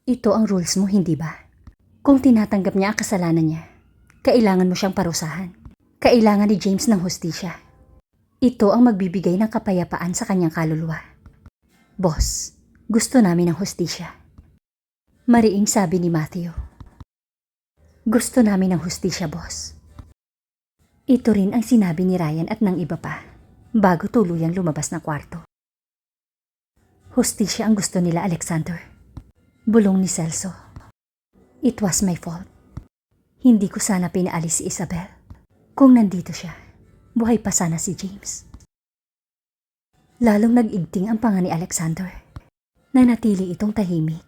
Ito ang rules mo, hindi ba? Kung tinatanggap niya ang kasalanan niya, kailangan mo siyang parusahan. Kailangan ni James ng hustisya. Ito ang magbibigay ng kapayapaan sa kanyang kaluluwa. Boss, gusto namin ng hustisya. Mariing sabi ni Matthew. Gusto namin ng hustisya, boss. Ito rin ang sinabi ni Ryan at ng iba pa bago tuluyang lumabas ng kwarto. Hustisya ang gusto nila, Alexander. Bulong ni Celso. It was my fault. Hindi ko sana pinaalis si Isabel. Kung nandito siya, buhay pa sana si James. Lalong nag-igting ang panga ni Alexander. Nanatili itong tahimik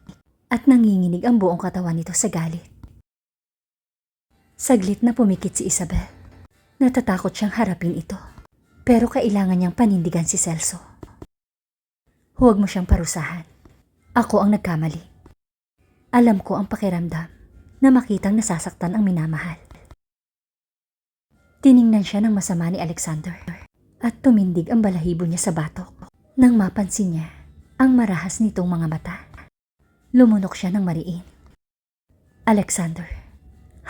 at nanginginig ang buong katawan nito sa galit. Saglit na pumikit si Isabel. Natatakot siyang harapin ito. Pero kailangan niyang panindigan si Celso. Huwag mo siyang parusahan. Ako ang nagkamali. Alam ko ang pakiramdam na makitang nasasaktan ang minamahal. Tiningnan siya ng masama ni Alexander at tumindig ang balahibo niya sa batok. Nang mapansin niya ang marahas nitong mga mata, lumunok siya ng mariin. Alexander,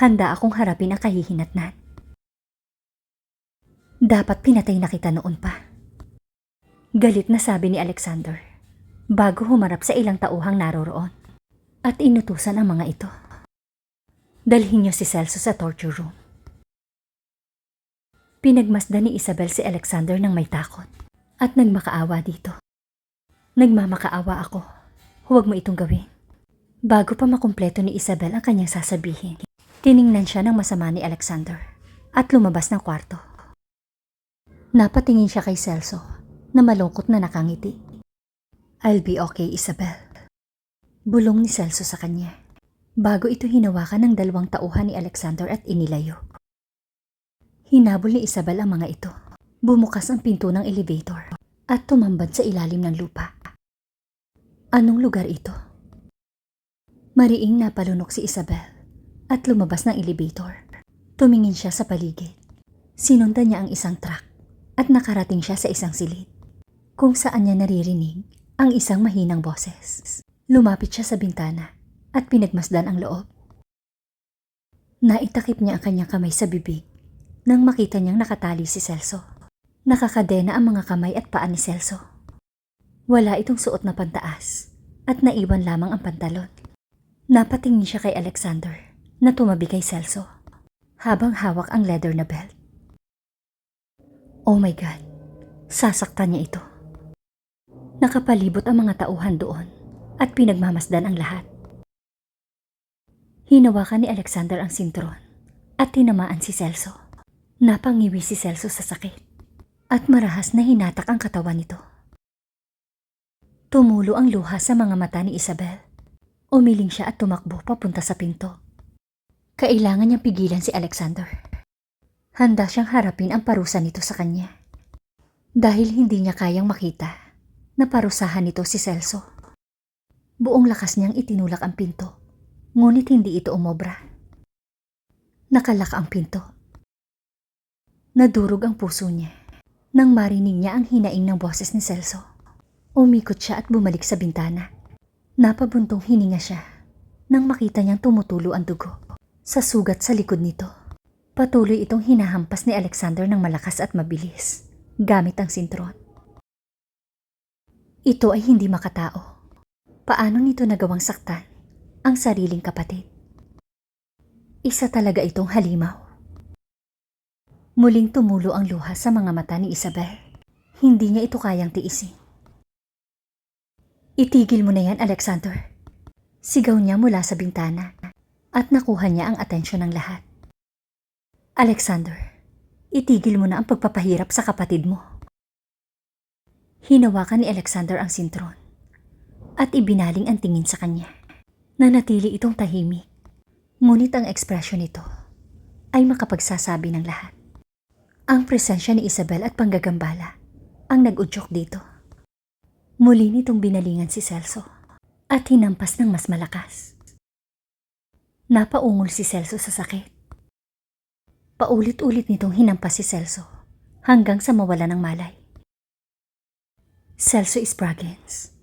handa akong harapin ang kahihinatnan. Dapat pinatay na kita noon pa. Galit na sabi ni Alexander bago humarap sa ilang tauhang naroroon. At inutusan ang mga ito. Dalhin niyo si Celso sa torture room. Pinagmasdan ni Isabel si Alexander ng may takot at nagmakaawa dito. Nagmamakaawa ako. Huwag mo itong gawin. Bago pa makumpleto ni Isabel ang kanyang sasabihin, tiningnan siya ng masama ni Alexander at lumabas ng kwarto. Napatingin siya kay Celso na malungkot na nakangiti. I'll be okay, Isabel. Bulong ni Celso sa kanya, bago ito hinawakan ng dalawang tauhan ni Alexander at inilayo. Hinabol ni Isabel ang mga ito. Bumukas ang pinto ng elevator at tumambad sa ilalim ng lupa. Anong lugar ito? Mariing napalunok si Isabel at lumabas ng elevator. Tumingin siya sa paligid. Sinundan niya ang isang truck at nakarating siya sa isang silid, kung saan niya naririnig ang isang mahinang boses. Lumapit siya sa bintana at pinagmasdan ang loob. Naitakip niya ang kanyang kamay sa bibig nang makita niyang nakatali si Celso. Nakakadena ang mga kamay at paa ni Celso. Wala itong suot na pantaas at naiwan lamang ang pantalon. Napatingin siya kay Alexander na tumabi kay Celso habang hawak ang leather na belt. Oh my God, sasaktan niya ito. Nakapalibot ang mga tauhan doon at pinagmamasdan ang lahat. Hinawakan ni Alexander ang sintron at tinamaan si Celso. Napangiwi si Celso sa sakit at marahas na hinatak ang katawan nito. Tumulo ang luha sa mga mata ni Isabel. Umiling siya at tumakbo papunta sa pinto. Kailangan niyang pigilan si Alexander. Handa siyang harapin ang parusa nito sa kanya. Dahil hindi niya kayang makita na parusahan nito si Celso. Buong lakas niyang itinulak ang pinto, ngunit hindi ito umobra. Nakalak ang pinto. Nadurog ang puso niya nang marinig niya ang hinaing ng boses ni Celso. Umikot siya at bumalik sa bintana. Napabuntong hininga siya nang makita niyang tumutulo ang dugo sa sugat sa likod nito. Patuloy itong hinahampas ni Alexander ng malakas at mabilis gamit ang sintron. Ito ay hindi makatao. Paano nito nagawang saktan ang sariling kapatid? Isa talaga itong halimaw. Muling tumulo ang luha sa mga mata ni Isabel. Hindi niya ito kayang tiisin. Itigil mo na yan, Alexander. Sigaw niya mula sa bintana at nakuha niya ang atensyon ng lahat. Alexander, itigil mo na ang pagpapahirap sa kapatid mo. Hinawakan ni Alexander ang sintron at ibinaling ang tingin sa kanya. Nanatili itong tahimik, ngunit ang ekspresyon nito ay makapagsasabi ng lahat. Ang presensya ni Isabel at panggagambala ang nag-udyok dito. Muli nitong binalingan si Celso at hinampas ng mas malakas. Napaungol si Celso sa sakit. Paulit-ulit nitong hinampas si Celso hanggang sa mawala ng malay. Celso Spraggins.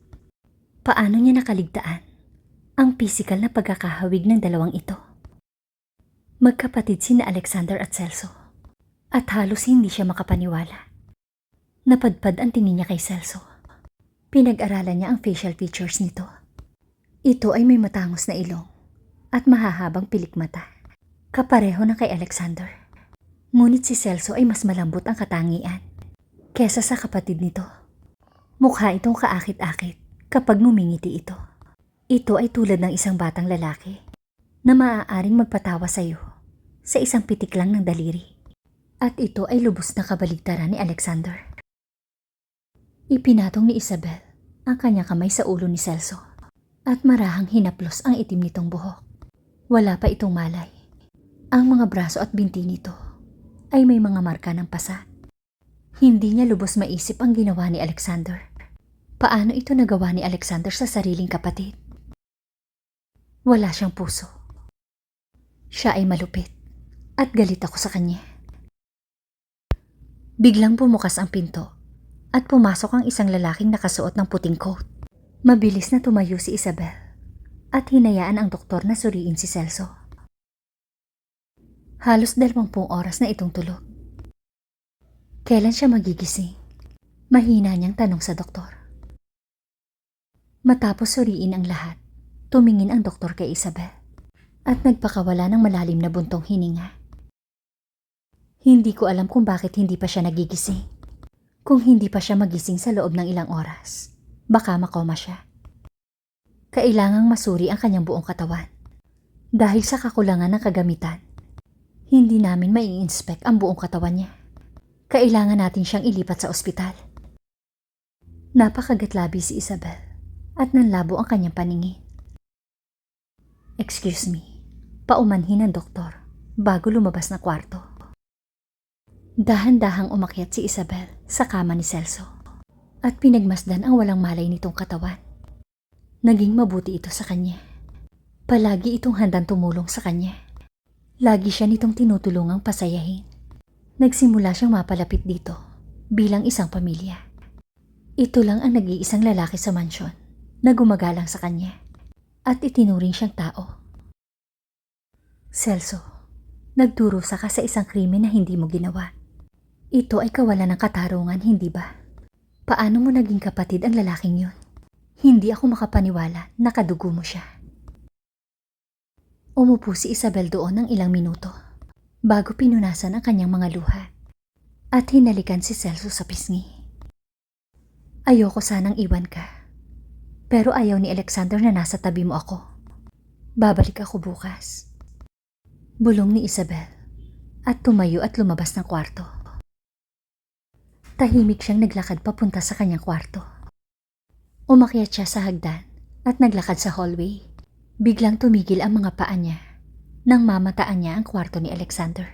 Paano niya nakaligtaan ang pisikal na pagkakahawig ng dalawang ito. Magkapatid sina Alexander at Celso, at halos hindi siya makapaniwala. Napadpad ang tingin niya kay Celso. Pinag-aralan niya ang facial features nito. Ito ay may matangos na ilong at mahahabang pilik mata, kapareho ng kay Alexander. Ngunit si Celso ay mas malambot ang katangian kesa sa kapatid nito. Mukha itong kaakit-akit kapag ngumingiti ito. Ito ay tulad ng isang batang lalaki na maaaring magpatawa sa iyo sa isang pitik lang ng daliri. At ito ay lubos na kabaligtaran ni Alexander. Ipinatong ni Isabel ang kanyang kamay sa ulo ni Celso at marahang hinaplos ang itim nitong buhok. Wala pa itong malay. Ang mga braso at binti nito ay may mga marka ng pasa. Hindi niya lubos maisip ang ginawa ni Alexander. Paano ito nagawa ni Alexander sa sariling kapatid? Wala siyang puso. Siya ay malupit at galit ako sa kanya. Biglang bumukas ang pinto at pumasok ang isang lalaking nakasuot ng puting coat. Mabilis na tumayo si Isabel at hinayaan ang doktor na suriin si Celso. Halos 20 oras na itong tulog. Kailan siya magigising? Mahina niyang tanong sa doktor. Matapos suriin ang lahat, tumingin ang doktor kay Isabel at nagpakawala ng malalim na buntong hininga. Hindi ko alam kung bakit hindi pa siya nagigising. Kung hindi pa siya magising sa loob ng ilang oras, baka makoma siya. Kailangang masuri ang kanyang buong katawan. Dahil sa kakulangan ng kagamitan, hindi namin mai-inspect ang buong katawan niya. Kailangan natin siyang ilipat sa ospital. Napakagatlabi si Isabel at nanlabo ang kanyang paningin. Excuse me, paumanhin ng doktor bago lumabas na kwarto. Dahan-dahang umakyat si Isabel sa kama ni Celso at pinagmasdan ang walang malay nitong katawan. Naging mabuti ito sa kanya. Palagi itong handang tumulong sa kanya. Lagi siya nitong tinutulungang pasayahin. Nagsimula siyang mapalapit dito bilang isang pamilya. Ito lang ang nag-iisang lalaki sa mansyon na gumagalang sa kanya at itinuring siyang tao. Celso, nagdurusa ka sa isang krimen na hindi mo ginawa. Ito ay kawalan ng katarungan, hindi ba? Paano mo naging kapatid ang lalaking yun? Hindi ako makapaniwala na kadugo mo siya. Umupo si Isabel doon ng ilang minuto bago pinunasan ang kanyang mga luha at hinalikan si Celso sa pisngi. Ayoko sanang iwan ka, pero ayaw ni Alexander na nasa tabi mo ako. Babalik ako bukas. Bulong ni Isabel at tumayo at lumabas ng kwarto. Tahimik siyang naglakad papunta sa kanyang kwarto. Umakyat siya sa hagdan at naglakad sa hallway. Biglang tumigil ang mga paa niya nang mamataan niya ang kwarto ni Alexander.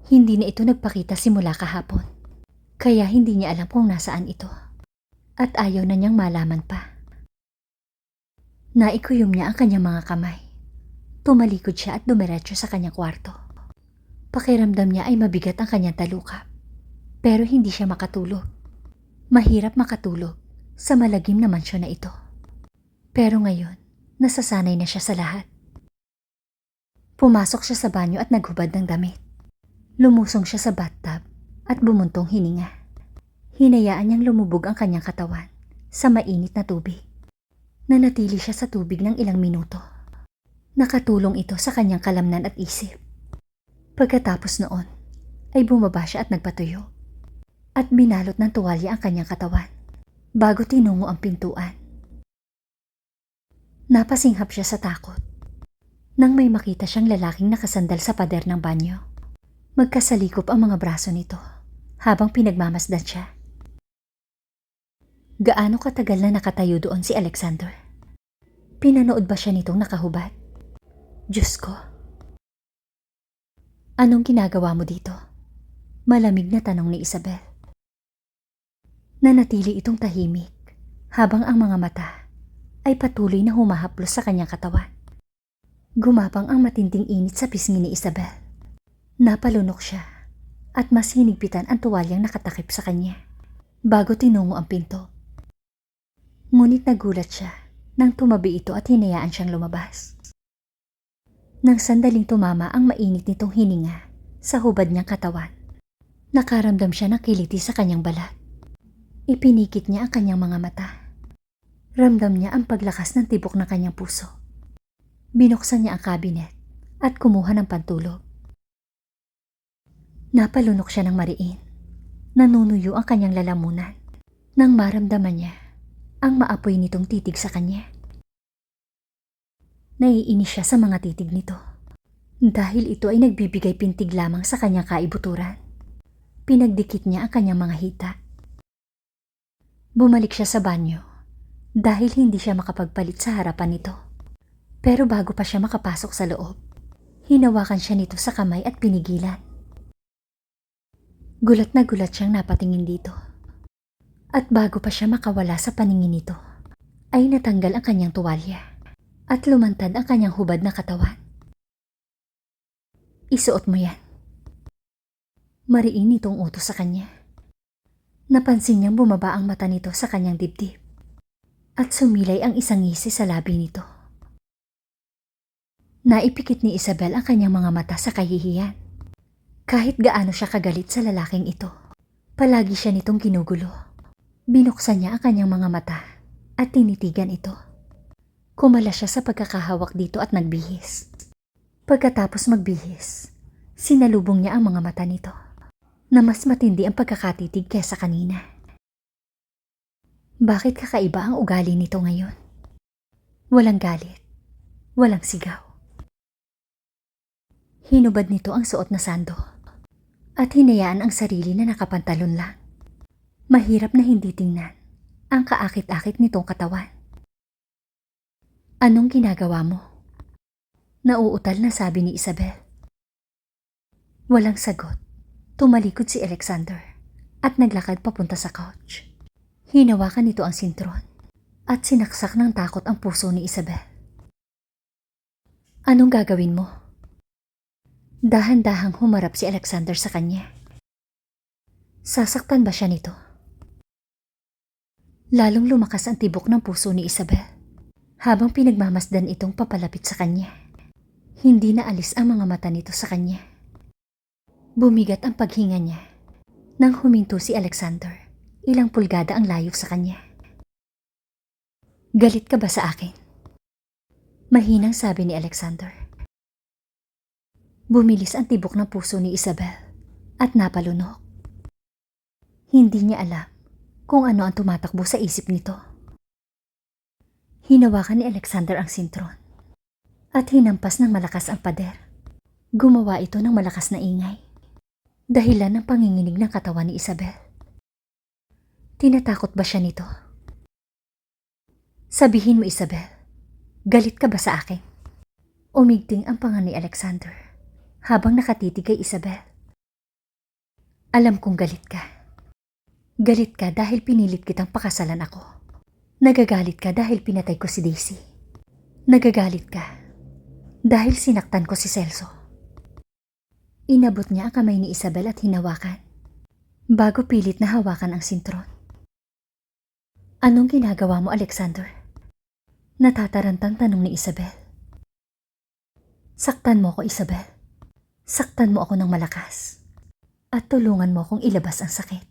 Hindi na ito nagpakita simula kahapon, kaya hindi niya alam kung nasaan ito at ayaw na niyang malaman pa. Naikuyom niya ang kanyang mga kamay. Tumalikod siya at dumiretso sa kanyang kwarto. Pakiramdam niya ay mabigat ang kanyang talukap. Pero hindi siya makatulog. Mahirap makatulog sa malagim na mansyon na ito. Pero ngayon, nasasanay na siya sa lahat. Pumasok siya sa banyo at naghubad ng damit. Lumusong siya sa bathtub at bumuntong hininga. Hinayaan niyang lumubog ang kanyang katawan sa mainit na tubig. Nanatili siya sa tubig ng ilang minuto. Nakatulong ito sa kanyang kalamnan at isip. Pagkatapos noon, ay bumaba siya at nagpatuyo. At binalot ng tuwalya ang kanyang katawan bago tinungo ang pintuan. Napasinghap siya sa takot nang may makita siyang lalaking nakasandal sa pader ng banyo. Magkasalikop ang mga braso nito habang pinagmamasdan siya. Gaano katagal na nakatayo doon si Alexander? Pinanood ba siya nitong nakahubad? Diyos ko. Anong ginagawa mo dito? Malamig na tanong ni Isabel. Nanatili itong tahimik habang ang mga mata ay patuloy na humahaplos sa kanyang katawan. Gumapang ang matinding init sa pisngi ni Isabel. Napalunok siya at mas hinigpitan ang tuwalyang nakatakip sa kanya bago tinungo ang pinto. Ngunit nagulat siya nang tumabi ito at hinayaan siyang lumabas. Nang sandaling tumama ang mainit nitong hininga sa hubad niyang katawan, nakaramdam siya ng kiliti sa kanyang balat. Ipinikit niya ang kanyang mga mata. Ramdam niya ang paglakas ng tibok ng kanyang puso. Binuksan niya ang kabinet at kumuha ng pantulog. Napalunok siya ng mariin. Nanunuyo ang kanyang lalamunan nang maramdaman niya ang maapoy nitong titig sa kanya. Naiinis siya sa mga titig nito dahil ito ay nagbibigay pintig lamang sa kanyang kaibuturan. Pinagdikit niya ang kanyang mga hita. Bumalik siya sa banyo dahil hindi siya makapagpalit sa harapan nito. Pero bago pa siya makapasok sa loob, hinawakan siya nito sa kamay at pinigilan. Gulat na gulat siyang napatingin dito. At bago pa siya makawala sa paningin nito, ay natanggal ang kanyang tuwalya at lumantad ang kanyang hubad na katawan. Isuot mo yan. Mariin itong utos sa kanya. Napansin niyang bumaba ang mata nito sa kanyang dibdib at sumilay ang isang ngisi sa labi nito. Naipikit ni Isabel ang kanyang mga mata sa kahihiyan. Kahit gaano siya kagalit sa lalaking ito, palagi siya nitong ginugulo. Binuksan niya ang kanyang mga mata at tinitigan ito. Kumala siya sa pagkakahawak dito at nagbihis. Pagkatapos magbihis, sinalubong niya ang mga mata nito na mas matindi ang pagkakatitig kesa kanina. Bakit kakaiba ang ugali nito ngayon? Walang galit, walang sigaw. Hinubad nito ang suot na sando at hinayaan ang sarili na nakapantalon lang. Mahirap na hindi tingnan ang kaakit-akit nitong katawan. Anong ginagawa mo? Nauutal na sabi ni Isabel. Walang sagot. Tumalikod si Alexander at naglakad papunta sa couch. Hinawakan nito ang sintron at sinaksak ng takot ang puso ni Isabel. Anong gagawin mo? Dahan-dahang humarap si Alexander sa kanya. Sasaktan ba siya nito? Lalong lumakas ang tibok ng puso ni Isabel habang pinagmamasdan itong papalapit sa kanya. Hindi na alis ang mga mata nito sa kanya. Bumigat ang paghinga niya nang huminto si Alexander. Ilang pulgada ang layo sa kanya. Galit ka ba sa akin? Mahinang sabi ni Alexander. Bumilis ang tibok ng puso ni Isabel at napalunok. Hindi niya alam kung ano ang tumatakbo sa isip nito. Hinawakan ni Alexander ang sintron at hinampas ng malakas ang pader. Gumawa ito ng malakas na ingay, dahilan ng panginginig ng katawan ni Isabel. Tinatakot ba siya nito? Sabihin mo, Isabel, galit ka ba sa akin? Umigting ang panga ni Alexander habang nakatitig kay Isabel. Alam kong galit ka. Galit ka dahil pinilit kitang pakasalan ako. Nagagalit ka dahil pinatay ko si Daisy. Nagagalit ka dahil sinaktan ko si Celso. Inabot niya ang kamay ni Isabel at hinawakan bago pilit na hawakan ang sintron. Anong ginagawa mo, Alexander? Natatarantang tanong ni Isabel. Saktan mo ko, Isabel. Saktan mo ako ng malakas at tulungan mo akong ilabas ang sakit.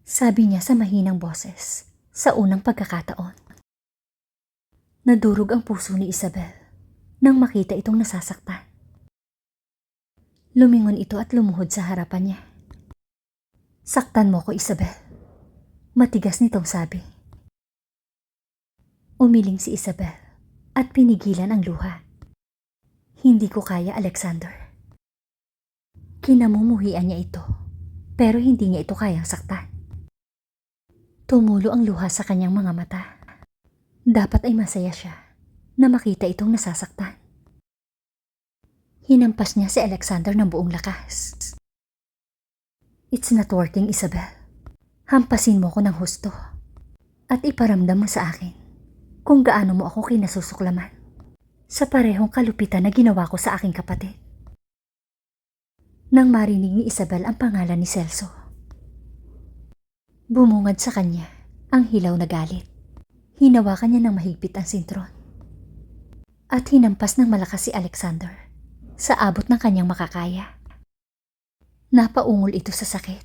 Sabi niya sa mahinang boses sa unang pagkakataon. Nadurog ang puso ni Isabel nang makita itong nasasaktan. Lumingon ito at lumuhod sa harapan niya. Saktan mo ko, Isabel. Matigas nitong sabi. Umiling si Isabel at pinigilan ang luha. Hindi ko kaya, Alexander. Kinamumuhian niya ito, pero hindi niya ito kayang saktan. Tumulo ang luha sa kanyang mga mata. Dapat ay masaya siya na makita itong nasasaktan. Hinampas niya si Alexander ng buong lakas. It's not working, Isabel. Hampasin mo ko ng husto at iparamdam mo sa akin kung gaano mo ako kinasusuklaman sa parehong kalupitan na ginawa ko sa aking kapatid. Nang marinig ni Isabel ang pangalan ni Celso, bumungad sa kanya ang hilaw na galit. Hinawakan niya ng mahigpit ang sintron. At hinampas ng malakas si Alexander sa abot ng kanyang makakaya. Napaungol ito sa sakit,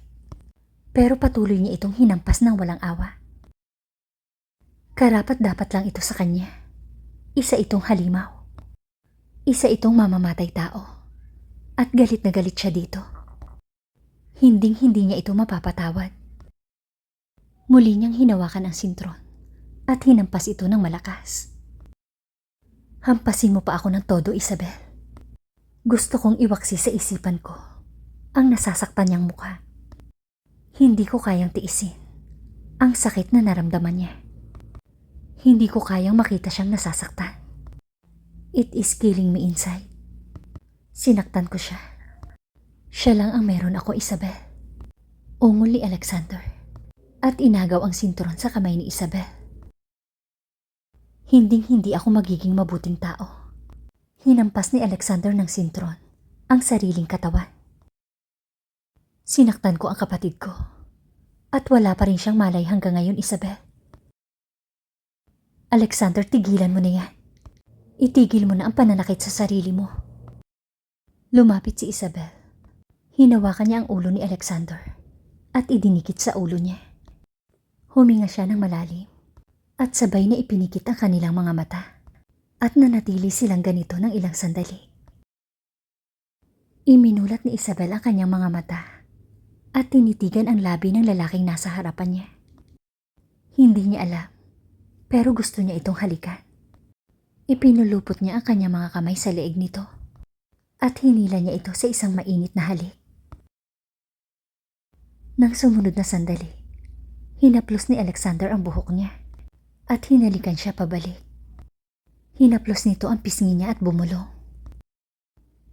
pero patuloy niya itong hinampas ng walang awa. Karapat-dapat lang ito sa kanya. Isa itong halimaw. Isa itong mamamatay tao. At galit na galit siya dito. Hinding-hindi niya ito mapapatawad. Muli niyang hinawakan ang sintron at hinampas ito ng malakas. Hampasin mo pa ako ng todo, Isabel. Gusto kong iwaksi sa isipan ko ang nasasaktan niyang mukha. Hindi ko kayang tiisin ang sakit na naramdaman niya. Hindi ko kayang makita siyang nasasaktan. It is killing me inside. Sinaktan ko siya. Siya lang ang meron ako, Isabel. Ungol ni Alexander at inagaw ang sinturon sa kamay ni Isabel. Hinding-hindi ako magiging mabuting tao. Hinampas ni Alexander ng sintron ang sariling katawan. Sinaktan ko ang kapatid ko at wala pa rin siyang malay hanggang ngayon, Isabel. Alexander, tigilan mo na yan. Itigil mo na ang pananakit sa sarili mo. Lumapit si Isabel. Hinawakan niya ang ulo ni Alexander at idinikit sa ulo niya. Huminga siya ng malalim at sabay na ipinikit ang kanilang mga mata at nanatili silang ganito ng ilang sandali. Iminulat ni Isabel ang kanyang mga mata at tinitigan ang labi ng lalaking nasa harapan niya. Hindi niya alam, pero gusto niya itong halikan. Ipinulupot niya ang kanyang mga kamay sa leeg nito at hinila niya ito sa isang mainit na halik. Nang sumunod na sandali, hinaplos ni Alexander ang buhok niya at hinalikan siya pabalik. Hinaplos nito ang pisngi niya at bumulong.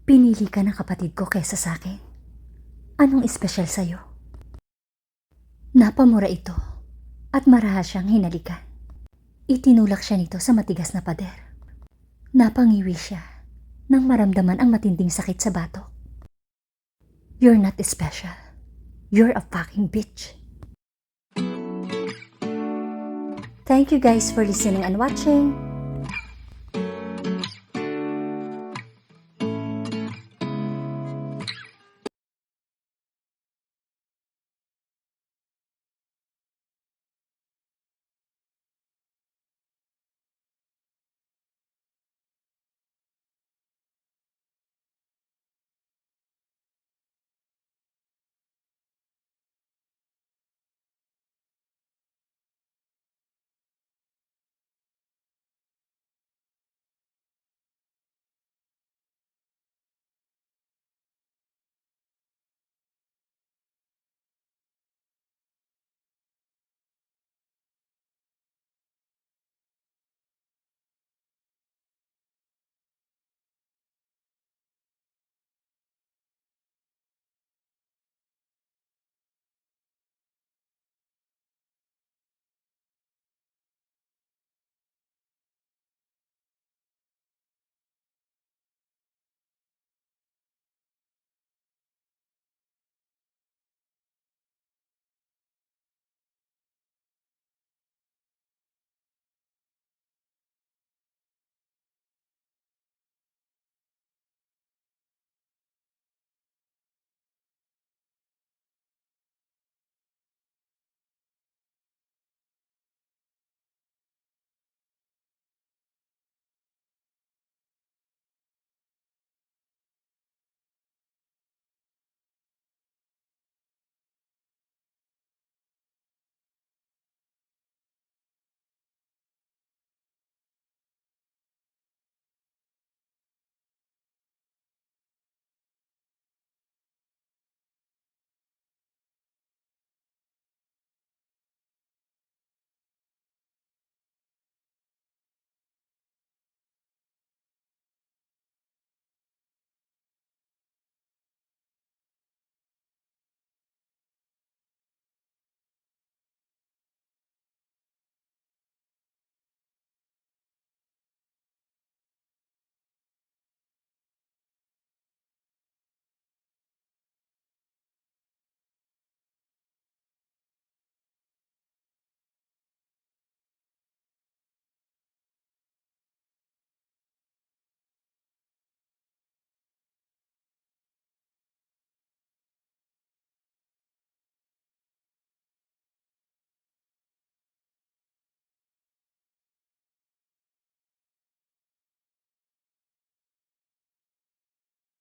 Pinili ka ng kapatid ko kesa sa akin. Anong espesyal sa'yo? Napamura ito at marahas siyang hinalikan. Itinulak siya nito sa matigas na pader. Napangiwi siya nang maramdaman ang matinding sakit sa batok. You're not special. You're a fucking bitch. Thank you guys for listening and watching.